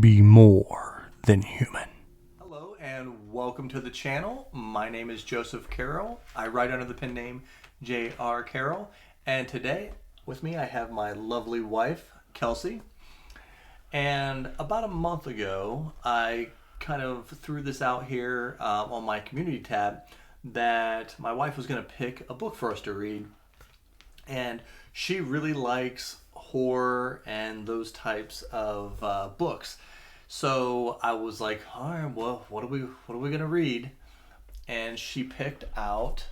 be more than human. Hello and welcome to the channel. My name is Joseph Carroll. I write under the pen name J.R. Carroll. And today with me I have my lovely wife, Kelsey. And about a month ago, I kind of threw this out here on my community tab that my wife was going to pick a book for us to read. And she really likes horror and those types of books. So I was like, all right, well, what are we gonna read? And she picked out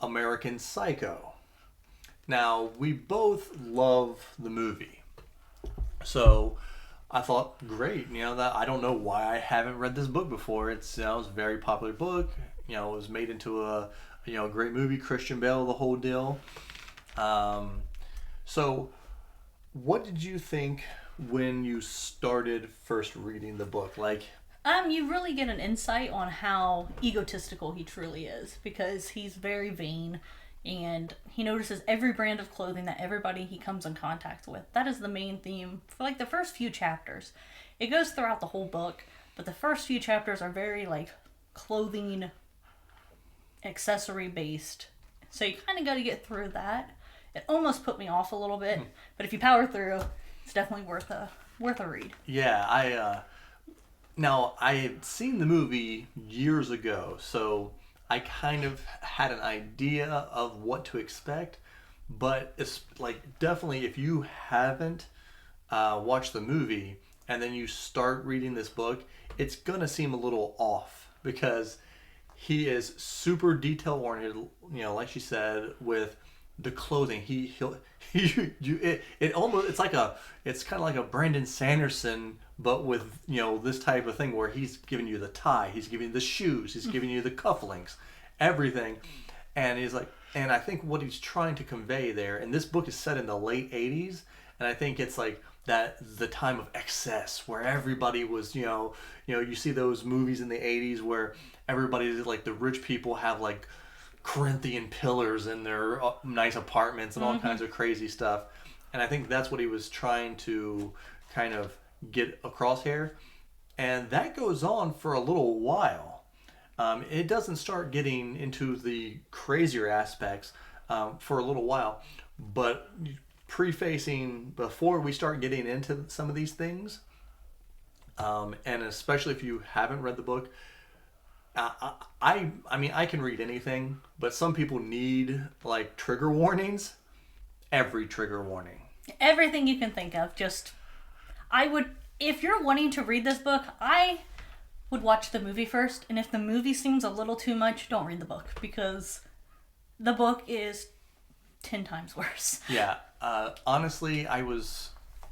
American Psycho. Now we both love the movie, so I thought, great, that I don't know why I haven't read this book before. It's it was a very popular book. It was made into a great movie. Christian Bale, the whole deal. So, what did you think when you started first reading the book? You really get an insight on how egotistical he truly is, because he's very vain and he notices every brand of clothing that everybody he comes in contact with. That is the main theme for the first few chapters. It goes throughout the whole book, but the first few chapters are very clothing accessory based. So you kind of got to get through that. It almost put me off a little bit, but if you power through, it's definitely worth a read. Yeah, now I had seen the movie years ago, so I kind of had an idea of what to expect. But it's definitely, if you haven't watched the movie and then you start reading this book, it's gonna seem a little off because he is super detail oriented. Like she said, with the clothing, it's kind of like a Brandon Sanderson, but with this type of thing where he's giving you the tie, he's giving you the shoes, he's giving you the cufflinks, everything, and and I think what he's trying to convey there, and this book is set in the late '80s, and I think it's that the time of excess where everybody was you see those movies in the '80s where everybody the rich people have Corinthian pillars in their nice apartments and all kinds of crazy stuff. And I think that's what he was trying to kind of get across here. And that goes on for a little while. It doesn't start getting into the crazier aspects for a little while. But prefacing, before we start getting into some of these things, and especially if you haven't read the book, I mean, I can read anything, but some people need trigger warnings. Every trigger warning. Everything you can think of. If you're wanting to read this book, I would watch the movie first. And if the movie seems a little too much, don't read the book, because the book is 10 times worse. Yeah. Honestly,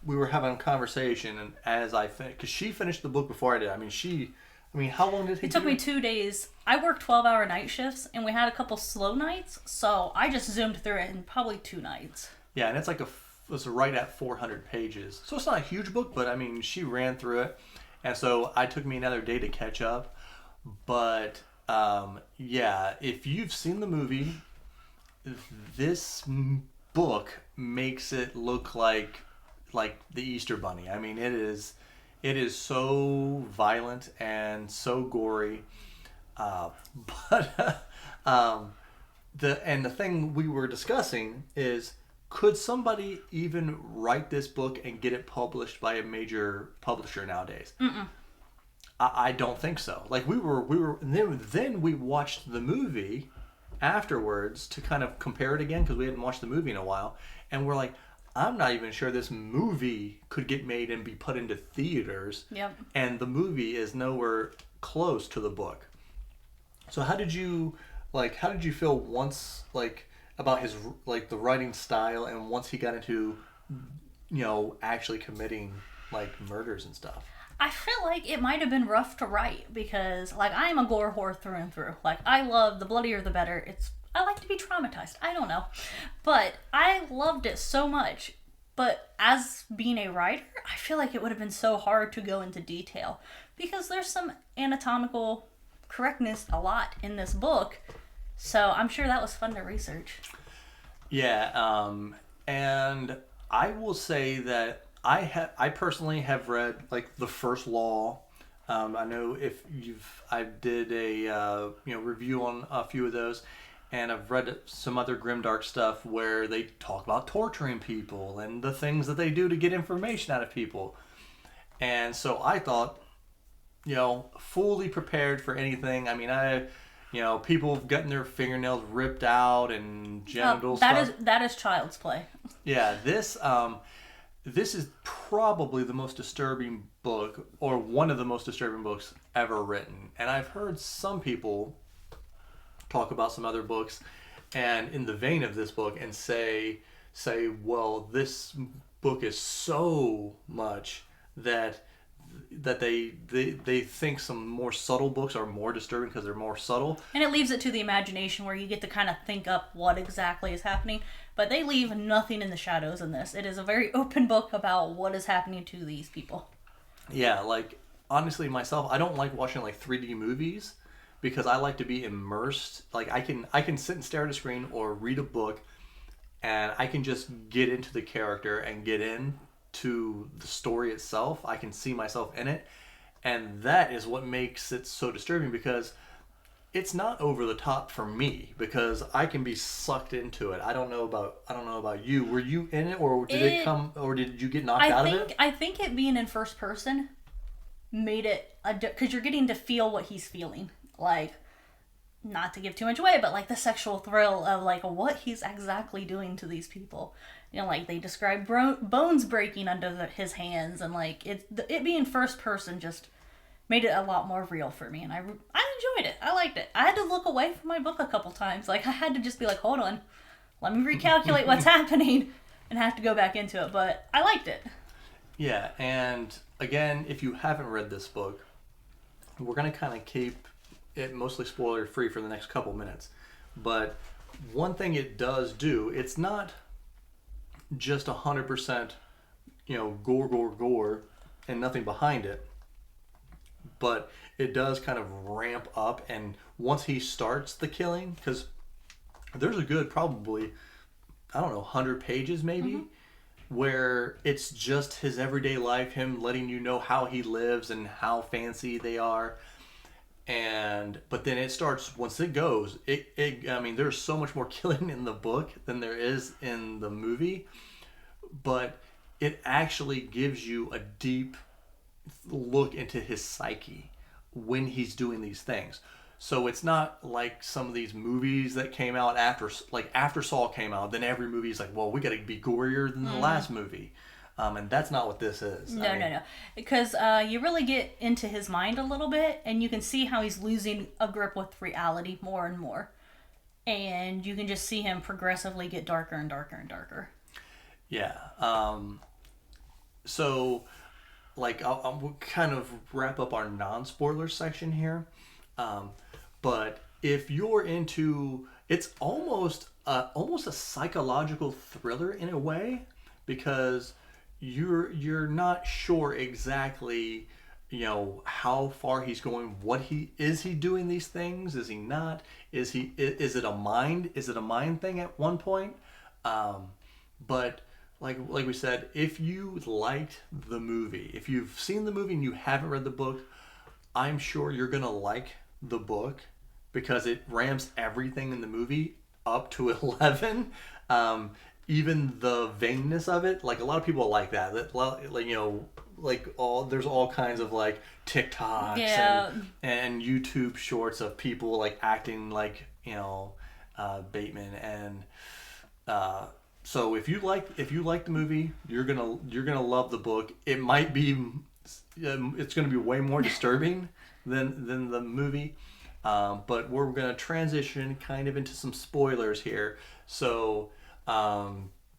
we were having a conversation, and as I finished, because she finished the book before I did. How long did it take? It took me 2 days. I worked 12-hour night shifts, and we had a couple slow nights, so I just zoomed through it in probably 2 nights. Yeah, and it's right at 400 pages. So it's not a huge book, but she ran through it. And so it took me another day to catch up. But yeah, if you've seen the movie, this book makes it look like the Easter Bunny. It is so violent and so gory, but the thing we were discussing is, could somebody even write this book and get it published by a major publisher nowadays? I don't think so. Then we watched the movie afterwards to kind of compare it again, because we hadn't watched the movie in a while, and we're like, I'm not even sure this movie could get made and be put into theaters. Yep. And the movie is nowhere close to the book. So how did you feel once about his the writing style, and once he got into actually committing murders and stuff? I feel like it might have been rough to write, because I am a gore whore through and through. I love the bloodier the better. I like to be traumatized. I don't know. But I loved it so much. But as being a writer, I feel like it would have been so hard to go into detail, because there's some anatomical correctness a lot in this book. So I'm sure that was fun to research. Yeah, and I will say that I personally have read like the first Law. I know I did a review on a few of those, and I've read some other grimdark stuff where they talk about torturing people and the things that they do to get information out of people. And so I thought, fully prepared for anything. I mean, people have gotten their fingernails ripped out and genital stuff. That is child's play. Yeah, this is probably the most disturbing book, or one of the most disturbing books ever written. And I've heard some people talk about some other books, and in the vein of this book, and say, well, this book is so much that they think some more subtle books are more disturbing because they're more subtle. And it leaves it to the imagination where you get to kind of think up what exactly is happening. But they leave nothing in the shadows in this. It is a very open book about what is happening to these people. Yeah, like, honestly, myself, I don't like watching, like, 3D movies because I like to be immersed. Like, I can sit and stare at a screen or read a book, and I can just get into the character and get into the story itself. I can see myself in it, and that is what makes it so disturbing, because it's not over the top for me, because I can be sucked into it. I don't know about you. Were you in it, or did you get knocked out of it? I think it being in first person made it because you're getting to feel what he's feeling. Like, not to give too much away, but like the sexual thrill of like what he's exactly doing to these people. Like they describe bones breaking under his hands, and like it being first person just made it a lot more real for me, and I enjoyed it. I liked it. I had to look away from my book a couple times. Like, I had to just be like, hold on, let me recalculate what's happening, and have to go back into it. But I liked it. Yeah, and again, if you haven't read this book, we're going to kind of keep it mostly spoiler free for the next couple minutes. But one thing it does do, it's not just 100%, gore, and nothing behind it. But it does kind of ramp up, and once he starts the killing, because there's a good probably, 100 pages maybe, where it's just his everyday life, him letting you know how he lives and how fancy they are. But then it starts, once it goes, there's so much more killing in the book than there is in the movie, but it actually gives you a deep look into his psyche when he's doing these things. So it's not like some of these movies that came out after Saw came out, then every movie's like, well, we got to be gorier than the last movie. And that's not what this is. No. Because you really get into his mind a little bit, and you can see how he's losing a grip with reality more and more. And you can just see him progressively get darker and darker and darker. Yeah. So, like, I'll kind of wrap up our non-spoiler section here. But if you're into, it's almost a psychological thriller in a way, because you're not sure exactly, how far he's going. Is he doing these things? Is he not? Is it a mind thing at one point? But like we said, if you liked the movie, if you've seen the movie and you haven't read the book, I'm sure you're gonna like the book, because it ramps everything in the movie up to 11. Even the vainness of it, like, a lot of people like that. There's all kinds of like TikToks and YouTube shorts of people like acting like Bateman, and so if you like the movie, you're gonna love the book. It might be it's gonna be way more disturbing than the movie, but we're gonna transition kind of into some spoilers here. So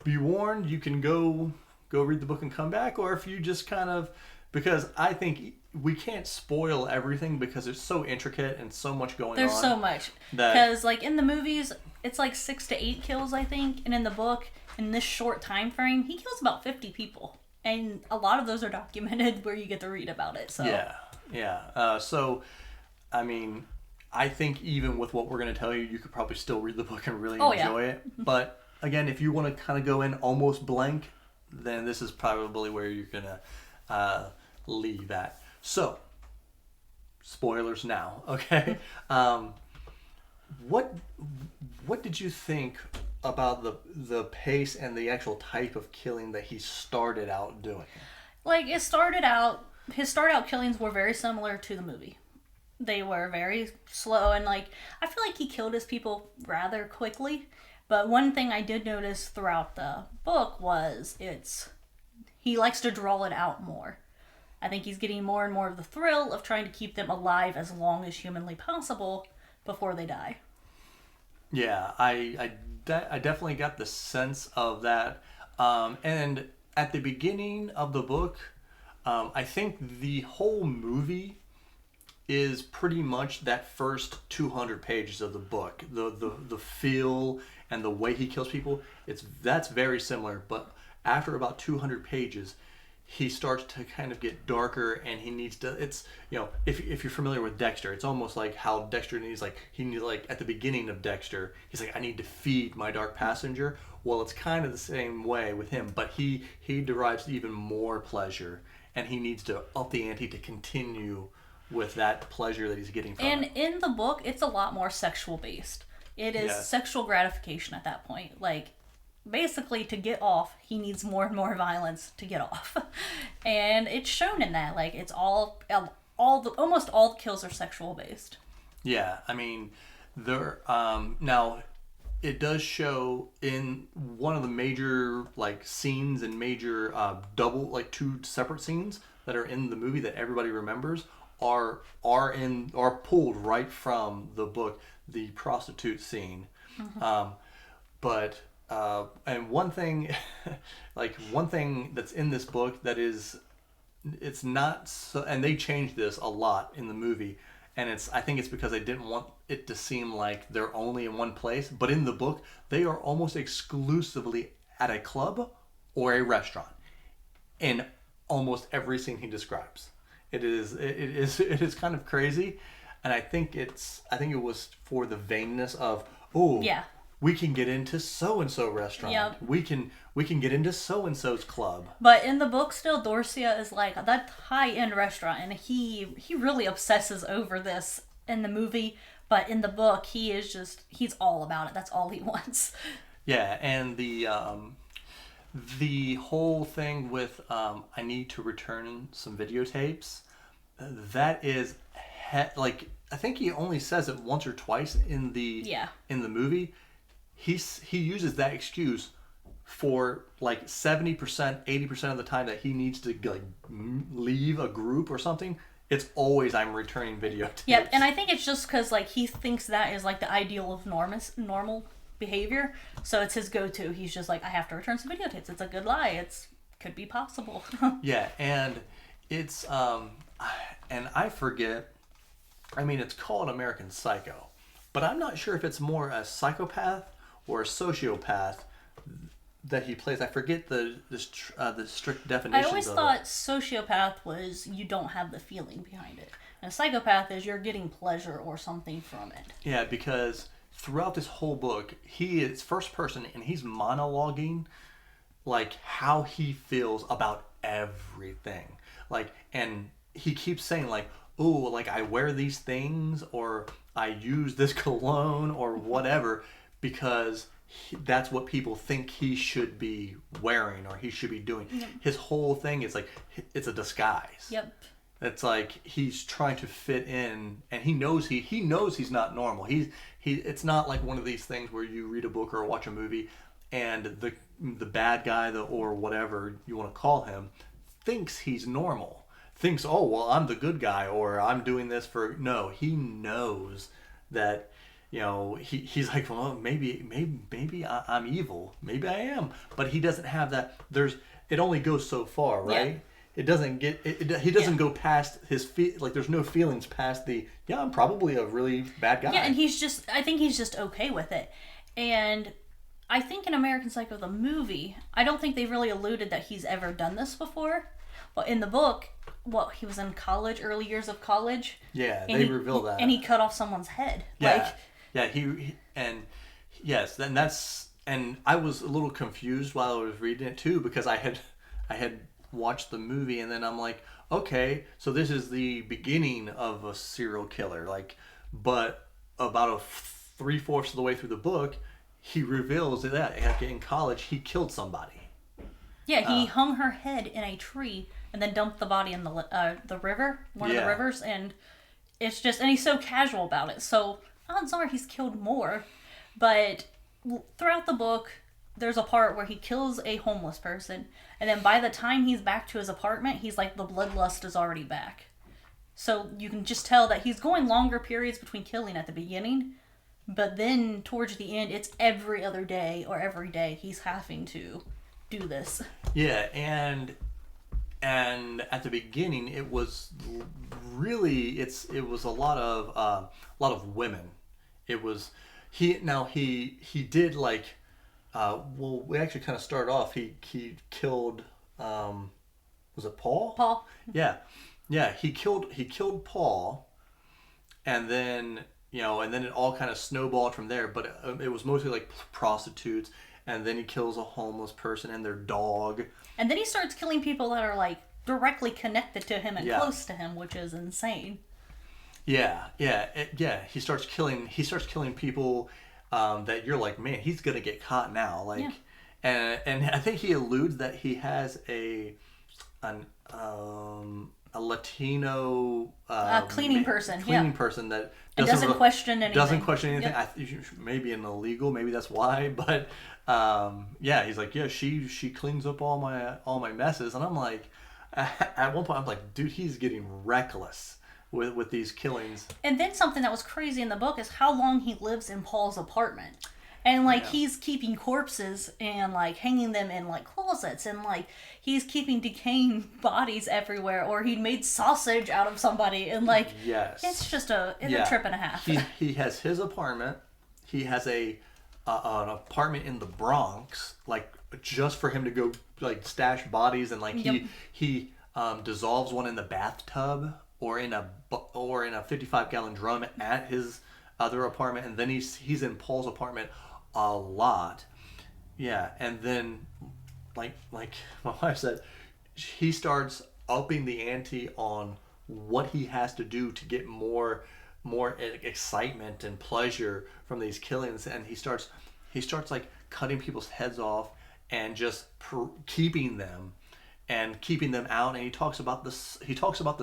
be warned, you can go read the book and come back, or if you just kind of, because I think we can't spoil everything because it's so intricate and so much going on. There's so much. Because like in the movies, it's like 6 to 8 kills, I think, and in the book, in this short time frame, he kills about 50 people, and a lot of those are documented where you get to read about it. So yeah. So I mean, I think even with what we're going to tell you, you could probably still read the book and really enjoy it. But again, if you want to kind of go in almost blank, then this is probably where you're gonna leave at. So, spoilers now, okay? What did you think about the pace and the actual type of killing that he started out doing? Like, his start out killings were very similar to the movie. They were very slow, and like, I feel like he killed his people rather quickly. But one thing I did notice throughout the book was he likes to draw it out more. I think he's getting more and more of the thrill of trying to keep them alive as long as humanly possible before they die. Yeah, I definitely got the sense of that. And at the beginning of the book, I think the whole movie is pretty much that first 200 pages of the book. The feel and the way he kills people, that's very similar. But after about 200 pages, he starts to kind of get darker, and he needs to, it's, if you're familiar with Dexter, it's almost like how Dexter needs, like, at the beginning of Dexter, he's like, I need to feed my dark passenger. Well, it's kind of the same way with him, but he derives even more pleasure, and he needs to up the ante to continue with that pleasure that he's getting from And it. in the book, it's a lot more sexual based. It is sexual gratification at that point. Like, basically, to get off, he needs more and more violence to get off. And it's shown in that. Like, it's almost all the kills are sexual based. Yeah, I mean, now, it does show in one of the major, like, scenes and major two separate scenes that are in the movie that everybody remembers are pulled right from the book, the prostitute scene. Mm-hmm. And one thing that's in this book that it's not so, and they changed this a lot in the movie, and I think it's because they didn't want it to seem like they're only in one place, but in the book they are almost exclusively at a club or a restaurant in almost every scene he describes. It is kind of crazy, and I think it was for the vainness of, we can get into so-and-so restaurant. Yep. We can get into so-and-so's club. But in the book still, Dorsia is like that high-end restaurant, and he really obsesses over this in the movie, but in the book he's all about it. That's all he wants. Yeah, and the whole thing with I need to return some videotapes, that is I think he only says it once or twice in the movie. He uses that excuse for like 70%, 80% of the time that he needs to like leave a group or something. It's always, I'm returning videotapes. Yep, and I think it's just because like he thinks that is like the ideal of normal behavior, so it's his go-to. He's just like, I have to return some videotapes. It's a good lie. It's could be possible. Yeah, and it's and I forget. I mean, it's called American Psycho, but I'm not sure if it's more a psychopath or a sociopath that he plays. I forget the strict definitions. I always thought sociopath was you don't have the feeling behind it, and a psychopath is you're getting pleasure or something from it. Yeah, because throughout this whole book, he is first person and he's monologuing like how he feels about everything. Like, and he keeps saying like, oh, like I wear these things or I use this cologne or whatever because that's what people think he should be wearing or he should be doing. Yep. His whole thing is like, it's a disguise. Yep. It's like he's trying to fit in, and he knows he's not normal. It's not like one of these things where you read a book or watch a movie and the bad guy or whatever you want to call him thinks he's normal. Thinks, oh well, I'm the good guy or I'm doing this for no. He knows that, you know, he's like, well, maybe I'm evil. Maybe I am, but he doesn't have that. It only goes so far, right? Yeah. It doesn't get. He doesn't go past his like. There's no feelings past the. Yeah, I'm probably a really bad guy. Yeah, and I think he's just okay with it. And I think in American Psycho the movie, I don't think they really alluded that he's ever done this before. But in the book, he was in college, early years of college. Yeah, they reveal that. And he cut off someone's head. Yeah, yeah. He and yes, then that's and I was a little confused while I was reading it too, because I had watched the movie, and then I'm like, okay, so this is the beginning of a serial killer, like, but about a 3/4 of the way through the book, he reveals that in college he killed somebody. Yeah, he hung her head in a tree and then dumped the body in the river, one of the rivers, and it's just, and he's so casual about it. So odds are he's killed more, but throughout the book, there's a part where he kills a homeless person, and then by the time he's back to his apartment, he's like, the bloodlust is already back. So you can just tell that he's going longer periods between killing at the beginning, but then towards the end, it's every other day or every day he's having to do this. Yeah, and at the beginning, it was really it was a lot of women. It was he did like well, we actually kind of started off. He killed was it Paul? Paul. Yeah. He killed Paul, and then and then it all kind of snowballed from there. But it was mostly like prostitutes, and then he kills a homeless person and their dog. And then he starts killing people that are like directly connected to him and close to him, which is insane. Yeah. He starts killing people that you're like, man, he's gonna get caught now. Like, and I think he alludes that he has a Latino cleaning person that doesn't question anything. Doesn't question anything. Maybe an illegal. Maybe that's why. But he's like, she cleans up all my messes, and I'm like, at one point I'm like, dude, he's getting reckless with these killings. And then something that was crazy in the book is how long he lives in Paul's apartment. And like he's keeping corpses and like hanging them in like closets, and like he's keeping decaying bodies everywhere, or he made sausage out of somebody, and like it's just a trip and a half. He has his apartment. He has an apartment in the Bronx, like just for him to go like stash bodies, and like he dissolves one in the bathtub or in a 55-gallon drum at his other apartment, and then he's in Paul's apartment a lot. Yeah, and then like my wife said, he starts upping the ante on what he has to do to get more excitement and pleasure from these killings, and he starts like cutting people's heads off and just keeping them out, and he talks about the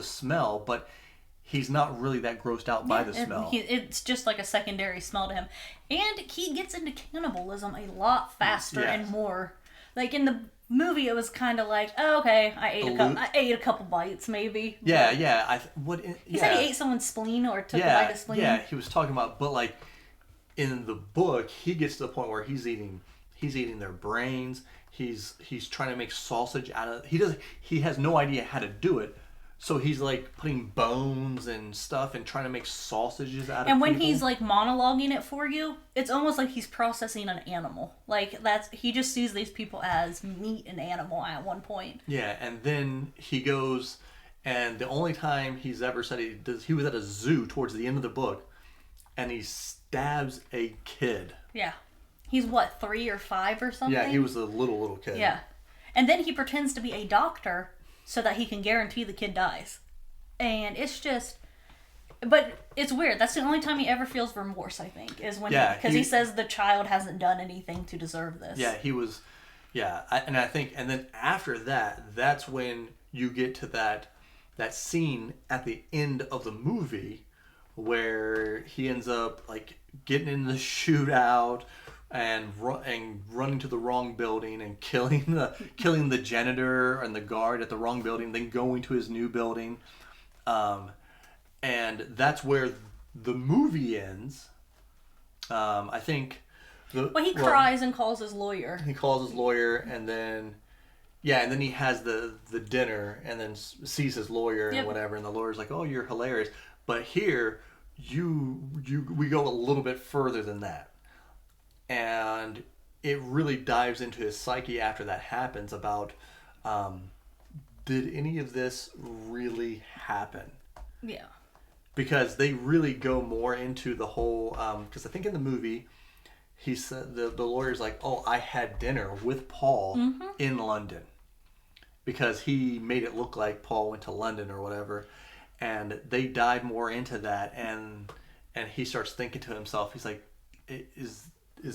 smell, but he's not really that grossed out by the smell. It's just like a secondary smell to him. And he gets into cannibalism a lot faster and more. Like in the movie, it was kind of like, oh, okay, I ate a couple bites, maybe. He said he ate someone's spleen or took a bite of spleen. Yeah, he was talking about, but like in the book, he gets to the point where he's eating their brains. He's trying to make sausage out of. He has no idea how to do it. So he's like putting bones and stuff and trying to make sausages out of it. And when he's like monologuing it for you, it's almost like he's processing an animal. Like he just sees these people as meat and animal at one point. Yeah, and then he goes, and the only time he's ever said he was at a zoo towards the end of the book, and he stabs a kid. Yeah. He's what, 3 or 5 or something? Yeah, he was a little kid. Yeah. And then he pretends to be a doctor so that he can guarantee the kid dies. And it's just... But it's weird. That's the only time he ever feels remorse, I think, is when... Because he says the child hasn't done anything to deserve this. Yeah, he was... Yeah, and I think... And then after that, that's when you get to that scene at the end of the movie where he ends up, like, getting in the shootout and running to the wrong building and killing the janitor and the guard at the wrong building, then going to his new building, and that's where the movie ends. I think. He cries and calls his lawyer. He calls his lawyer, and then he has the dinner, and then sees his lawyer and whatever, and the lawyer's like, "Oh, you're hilarious," but here we go a little bit further than that. And it really dives into his psyche after that happens about, did any of this really happen? Yeah. Because they really go more into the whole, because I think in the movie, he said the lawyer's like, oh, I had dinner with Paul in London, because he made it look like Paul went to London or whatever, and they dive more into that, and he starts thinking to himself, he's like, is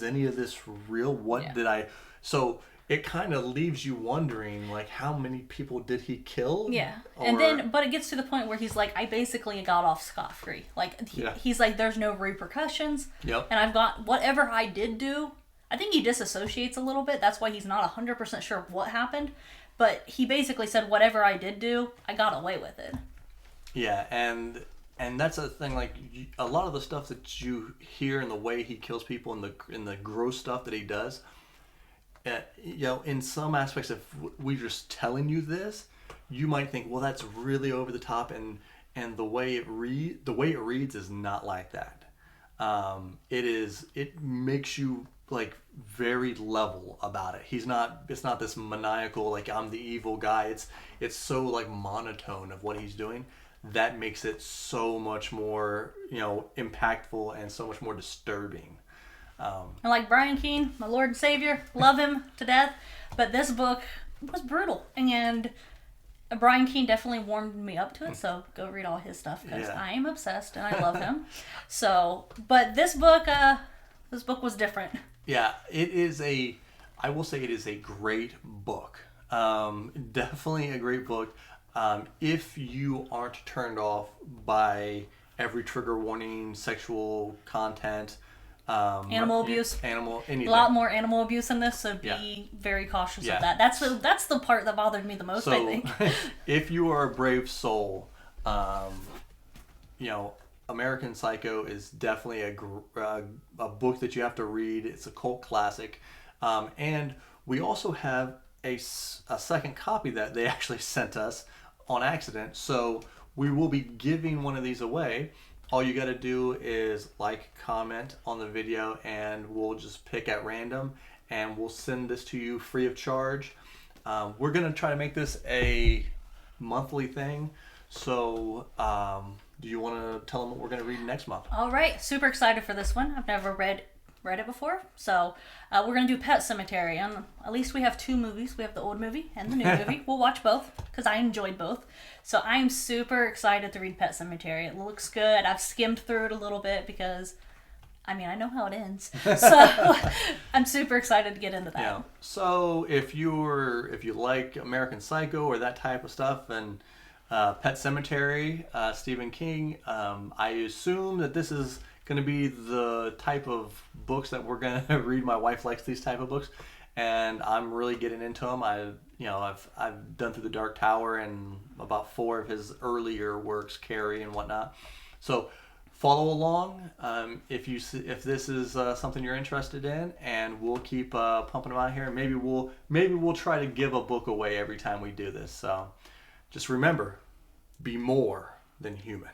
any of this real? What did I? So it kind of leaves you wondering, like, how many people did he kill? Yeah. But it gets to the point where he's like, I basically got off scot-free. Like, he's like, there's no repercussions. Yep. And I've got, whatever I did do, I think he disassociates a little bit. That's why he's not 100% sure what happened. But he basically said, whatever I did do, I got away with it. Yeah, and that's the thing, like, a lot of the stuff that you hear in the way he kills people and the gross stuff that he does, in some aspects, if we're just telling you this, you might think, well, that's really over the top, and the way it reads is not like that. It makes you like very level about it. It's not this maniacal, like, I'm the evil guy. It's so like monotone of what he's doing. That makes it so much more, impactful and so much more disturbing. And like Brian Keene, my Lord and Savior, love him to death, but this book was brutal, and Brian Keene definitely warmed me up to it, so go read all his stuff, because I am obsessed and I love him. So, but this book was different. Yeah, I will say it is a great book. Definitely a great book. If you aren't turned off by every trigger warning, sexual content, animal abuse, anything. A lot more animal abuse in this, so be very cautious of that. That's the part that bothered me the most, I think. If you are a brave soul, American Psycho is definitely a book that you have to read. It's a cult classic, and we also have a second copy that they actually sent us on accident, so we will be giving one of these away. All you got to do is like, comment on the video, and we'll just pick at random, and we'll send this to you free of charge. We're going to try to make this a monthly thing. So do you want to tell them what we're going to read next month? All right. Super excited for this one. I've never read it before. So we're going to do Pet Sematary. And at least we have two movies. We have the old movie and the new movie. We'll watch both because I enjoyed both. So I'm super excited to read Pet Sematary. It looks good. I've skimmed through it a little bit because, I know how it ends. So I'm super excited to get into that. Yeah. So if you like American Psycho or that type of stuff, and Pet Sematary, Stephen King, I assume that this is going to be the type of books that we're going to read. My wife likes these type of books, and I'm really getting into them. I've done Through the Dark Tower and about 4 of his earlier works, Carrie and whatnot. So follow along if this is something you're interested in, and we'll keep pumping them out here. Maybe we'll try to give a book away every time we do this. So just remember, be more than human.